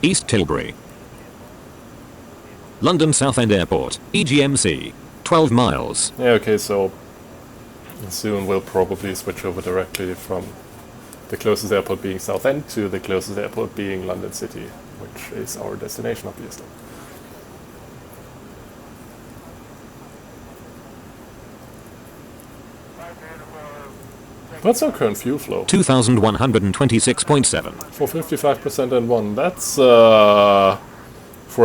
Speaker 1: East Tilbury. London Southend Airport, EGMC, 12 miles.
Speaker 2: Yeah, okay, so soon we'll probably switch over directly from the closest airport being Southend to the closest airport being London City, which is our destination, obviously. What's our current fuel flow?
Speaker 1: 2,126.7.
Speaker 2: For 55% N1, that's for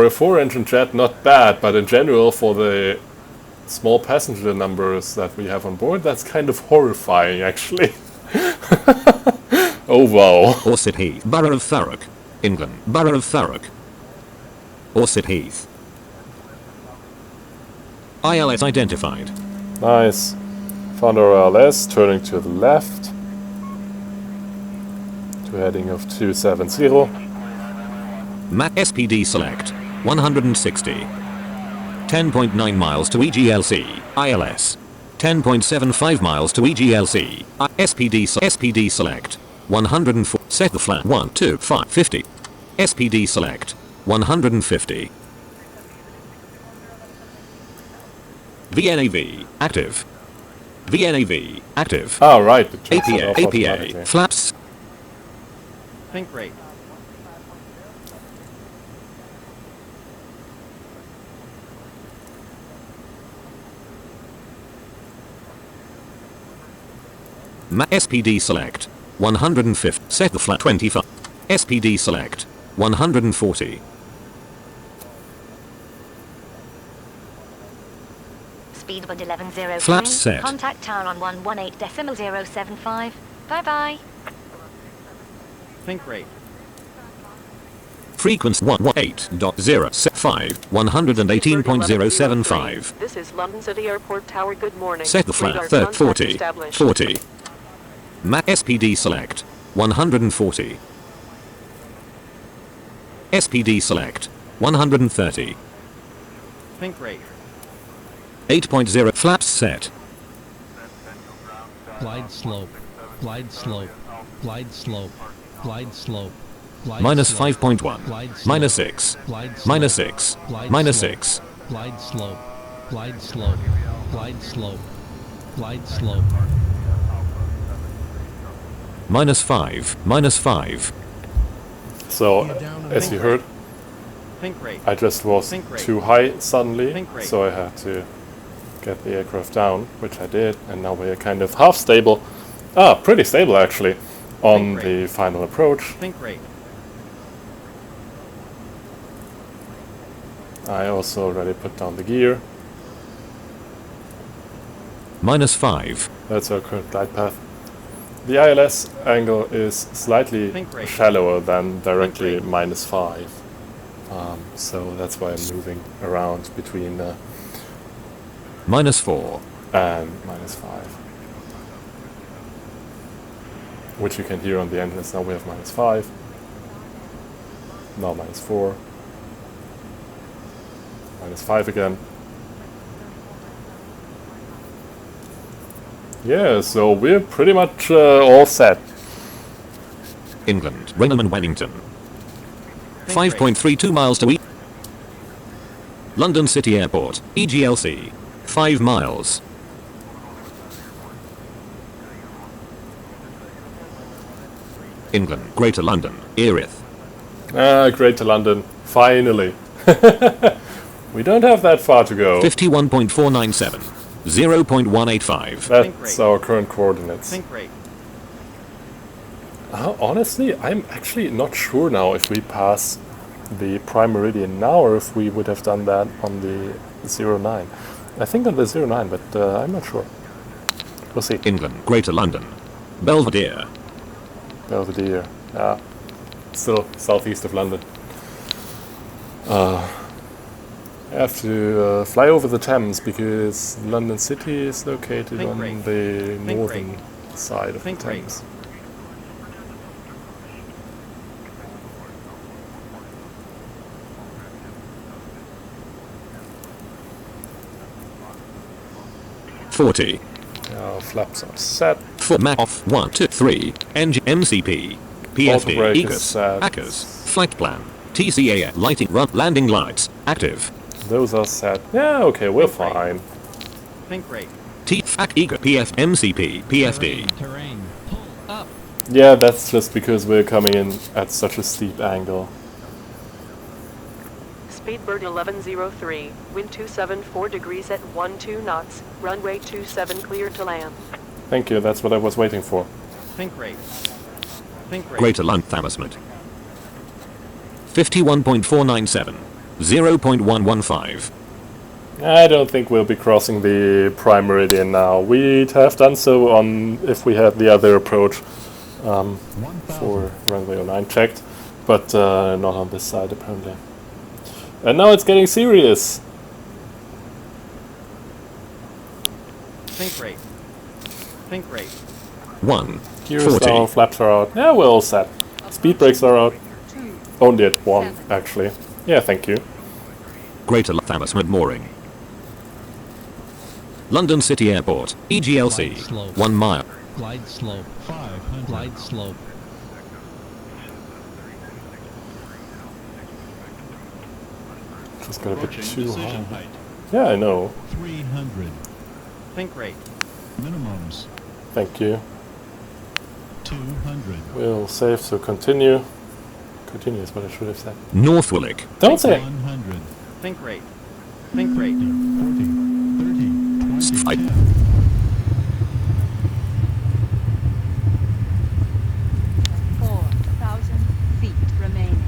Speaker 2: a 4-engine jet not bad, but in general for the small passenger numbers that we have on board, that's kind of horrifying actually. Oh wow.
Speaker 1: Orsett Heath, Borough of Thurrock, England, Borough of Thurrock. Orsett Heath. ILS identified.
Speaker 2: Nice. Found our ILS, turning to the left. To a heading of 270.
Speaker 1: MAC SPD select, 160. 10.9 miles to EGLC, ILS. 10.75 miles to EGLC, SPD select, 104. Set the flat 12550. SPD select, 150. VNAV, active. VNAV, active.
Speaker 2: Ah, right.
Speaker 1: APA, flaps.
Speaker 8: Think rate.
Speaker 1: SPD select, 150. Set the flat 25. SPD select, 140.
Speaker 10: Speed 1103.
Speaker 1: Flaps set.
Speaker 10: Contact tower on 118.075. Bye bye.
Speaker 8: Think rate.
Speaker 1: Frequency 118.075, 118.075.
Speaker 3: This is London City Airport Tower. Good morning.
Speaker 1: Set the flat
Speaker 3: Radar
Speaker 1: 30, 40,
Speaker 3: contact established.
Speaker 1: 40. MAC SPD select, 140. SPD select, 130.
Speaker 8: Think rate.
Speaker 1: 8.0 flaps set.
Speaker 6: Glide slope. Glide slope. Glide slope. Glide slope.
Speaker 1: Minus 5.1. Minus 6. Minus 6. Minus 6.
Speaker 6: Glide slope. Glide slope. Glide slope. Glide slope.
Speaker 1: Minus 5. Minus 5.
Speaker 2: So, as you heard,
Speaker 8: Think rate.
Speaker 2: I just was
Speaker 8: Think rate.
Speaker 2: too high suddenly,
Speaker 8: Think rate.
Speaker 2: so I had to get the aircraft down, which I did, and now we're kind of half stable. Pretty stable actually, on
Speaker 8: Think
Speaker 2: the final approach.
Speaker 8: Think rate.
Speaker 2: I also already put down the gear.
Speaker 1: Minus 5.
Speaker 2: That's our current glide path. The ILS angle is slightly
Speaker 8: Think rate.
Speaker 2: shallower than directly
Speaker 8: Think rate.
Speaker 2: minus 5. So that's why I'm moving around between
Speaker 1: Minus 4.
Speaker 2: and minus 5. Which you can hear on the engines. Now we have minus 5. Now minus 4. Minus 5 again. Yeah, so we're pretty much all set.
Speaker 1: England. Raynham and Wellington. 5.32 miles to London City Airport. EGLC. 5 miles. England. Greater London. Erith.
Speaker 2: Greater London. Finally. We don't have that far to go.
Speaker 1: 51.497. 0.185.
Speaker 2: That's our current coordinates.
Speaker 8: Think rate.
Speaker 2: Honestly, I'm actually not sure now if we pass the prime meridian now or if we would have done that on the 09. I think on the 09, but I'm not sure. We'll see.
Speaker 1: England. Greater London. Belvedere.
Speaker 2: Belvedere. Yeah. Still southeast of London. I have to fly over the Thames because London City is located
Speaker 8: Think
Speaker 2: on
Speaker 8: rate.
Speaker 2: the
Speaker 8: Think
Speaker 2: northern
Speaker 8: rate.
Speaker 2: side of
Speaker 8: Think
Speaker 2: the
Speaker 8: rate.
Speaker 2: Thames.
Speaker 1: .40.
Speaker 2: Flaps are set.
Speaker 1: Map off 1, 2, 3. Engine MCP. PFD.
Speaker 2: Autobrake is
Speaker 1: EGLC.
Speaker 2: set.
Speaker 1: ACAS. Flight plan. TCA. Lighting run. Landing lights. Active.
Speaker 2: Those are set. Yeah, okay, we're
Speaker 8: Think rate.
Speaker 2: fine.
Speaker 8: Think rate.
Speaker 1: TFAC. EGLC. PF. MCP. PFD.
Speaker 6: Terrain. Pull up.
Speaker 2: Yeah, that's just because we're coming in at such a steep angle.
Speaker 3: Speedbird 1103, wind 274 degrees at 12 knots, runway 27 clear to land.
Speaker 2: Thank you, that's what I was waiting for.
Speaker 8: Think rate. Think rate.
Speaker 1: Greater London Hammersmith. 51.497. 0.115.
Speaker 2: I don't think we'll be crossing the prime meridian now. We'd have done so on if we had the other approach for runway 09 checked, but not on this side apparently. And now it's getting serious.
Speaker 8: Think rate. Think rate.
Speaker 1: 1.
Speaker 2: Gear is down, flaps are out. Yeah, we're all set. Speed brakes are out. Only at 1, actually. Yeah, thank you.
Speaker 1: Greater Hammersmith mooring. London City Airport. EGLC. 1 mile.
Speaker 6: Glide slope. 500. Glide slope.
Speaker 2: Just got a bit too high. Yeah, I know.
Speaker 6: 300.
Speaker 8: Think rate.
Speaker 6: Minimums.
Speaker 2: Thank you.
Speaker 6: 200.
Speaker 2: We'll save, so continue. Continue is what I should have said.
Speaker 1: North Woolwich.
Speaker 2: Don't say it.
Speaker 6: 100.
Speaker 8: Think rate. Think rate.
Speaker 6: 40. 30. 20. 10.
Speaker 9: 4,000 feet remaining.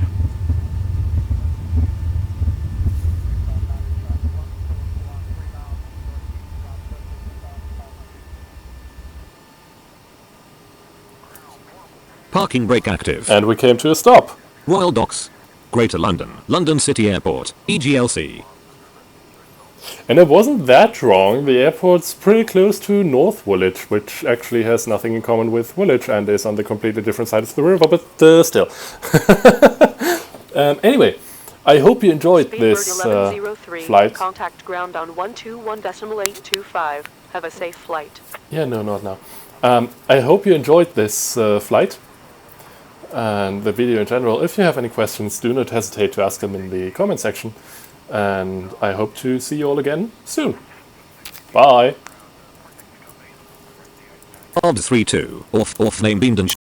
Speaker 1: Parking brake active.
Speaker 2: And we came to a stop.
Speaker 1: Royal Docks. Greater London. London City Airport. EGLC.
Speaker 2: And it wasn't that wrong. The airport's pretty close to North Woolwich, which actually has nothing in common with Woolwich and is on the completely different side of the river, but still. Anyway, I hope you enjoyed
Speaker 3: Speedbird
Speaker 2: this
Speaker 3: 1103.
Speaker 2: flight.
Speaker 3: Contact ground on 121.825. Have a safe flight.
Speaker 2: Yeah, no, not now. I hope you enjoyed this flight and the video in general. If you have any questions, do not hesitate to ask them in the comment section. And I hope to see you all again soon. Bye!
Speaker 1: OBS 32, off name beamed and